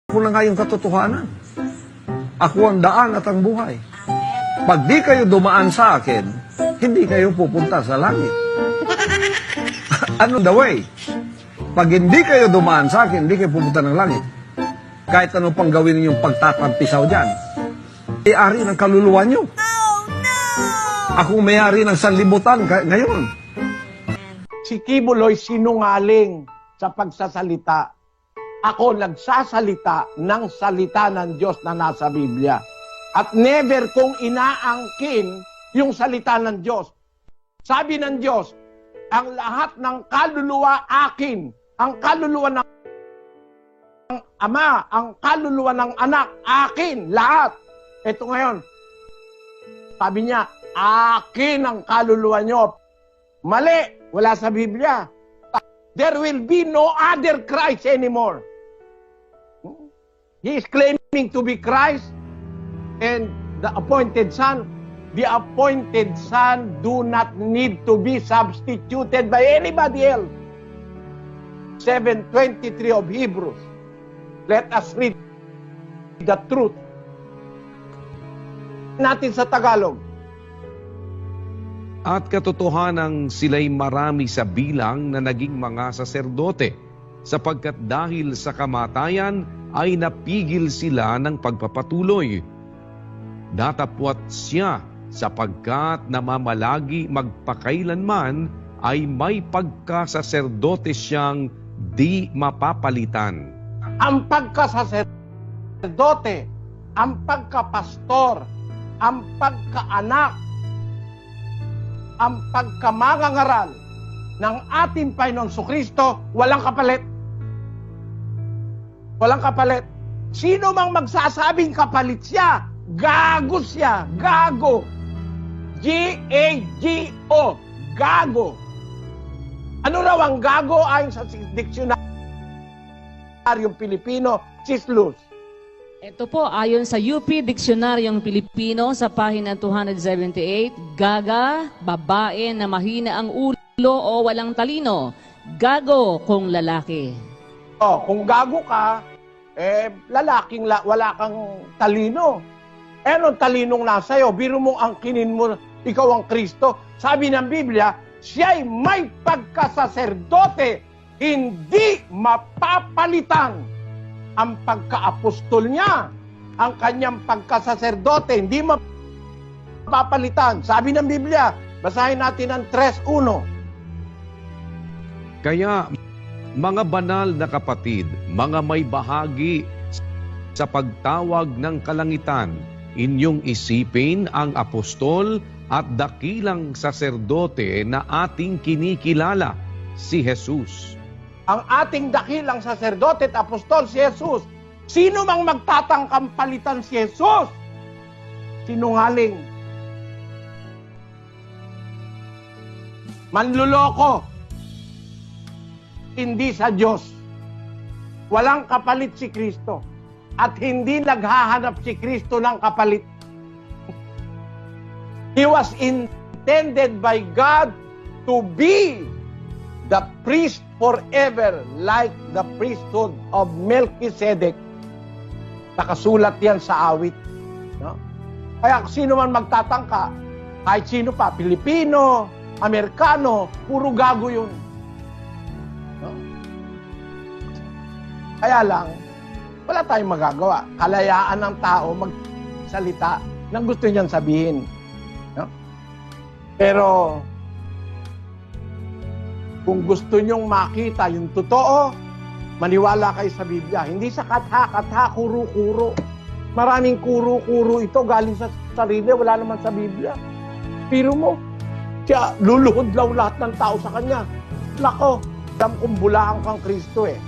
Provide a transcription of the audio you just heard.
Ako na nga yung katotohanan. Ako ang daan at ang buhay. Pag di kayo dumaan sa akin, hindi kayo pupunta sa langit. Ano the way? Pag hindi kayo dumaan sa akin, hindi kayo pupunta ng langit. Kahit ano pang gawin ninyong pagtatampisaw dyan. May-ari ng kaluluwa nyo. Ako may-ari ng sanlibutan ngayon. Si Kibuloy sinungaling sa pagsasalita. Ako nagsasalita ng salita ng Diyos na nasa Biblia. At never kong inaangkin yung salita ng Diyos. Sabi ng Diyos, ang lahat ng kaluluwa akin, ang kaluluwa ng Ama, ang kaluluwa ng anak, akin, lahat. Ito ngayon, sabi niya, akin ang kaluluwa nyo. Mali, wala sa Biblia. There will be no other Christ anymore. He is claiming to be Christ and the appointed Son. The appointed Son do not need to be substituted by anybody else. 7:23 of Hebrews. Let us read the truth. Natin sa Tagalog. At katotohanang sila'y marami sa bilang na naging mga saserdote, sapagkat dahil sa kamatayan ay napigil sila ng pagpapatuloy. Datapwat siya sapagkat namamalagi magpakailanman ay may pagkasaserdote siyang di mapapalitan. Ang pagkasaserdote, ang pagkapastor, ang pagkaanak, ang pagkamangangaral ng ating Panginoong Kristo, walang kapalit. Walang kapalit. Sino mang magsasabing kapalit siya, gago siya, gago. G-A-G-O, gago. Ano raw ang gago ayon sa Diksionaryong Pilipino, Sislus? Ito po, ayon sa UP Diksionaryong Pilipino sa pahina 278, gaga, babae na mahina ang ulo o walang talino. Gago kung lalaki. Oh, kung gago ka, wala kang talino. Anong talinong nasa'yo? Biro mong angkinin mo, ikaw ang Kristo. Sabi ng Biblia, siya'y may pagkasaserdote, hindi mapapalitan. Ang pagka-apostol niya, ang kanyang pagkasaserdote, hindi mapapalitan. Sabi ng Biblia, basahin natin ang 3:1. Kaya, mga banal na kapatid, mga may bahagi sa pagtawag ng kalangitan, inyong isipin ang apostol at dakilang saserdote na ating kinikilala, si Jesus. Ang ating dakilang saserdote at apostol, si Jesus. Sino mang magtatangkang palitan si Jesus? Sinungaling. Manluloko. Hindi sa Diyos. Walang kapalit si Kristo. At hindi naghahanap si Kristo ng kapalit. He was intended by God to be the priest forever, like the priesthood of Melchizedek. Nakasulat yan sa awit. No? Kaya sino man magtatangka, kahit sino pa, Pilipino, Amerikano, puro gago yun. No? Kaya lang, wala tayong magagawa. Kalayaan ng tao magsalita ng gusto niyang sabihin. No? Pero, kung gusto nyong makita yung totoo, maniwala kayo sa Biblia. Hindi sa katha-katha, kuro-kuro. Maraming kuro-kuro ito galing sa sarili, wala naman sa Biblia. Pero mo, siya luluhod lahat ng tao sa kanya. Lako, alam kong bulaan kang Kristo eh.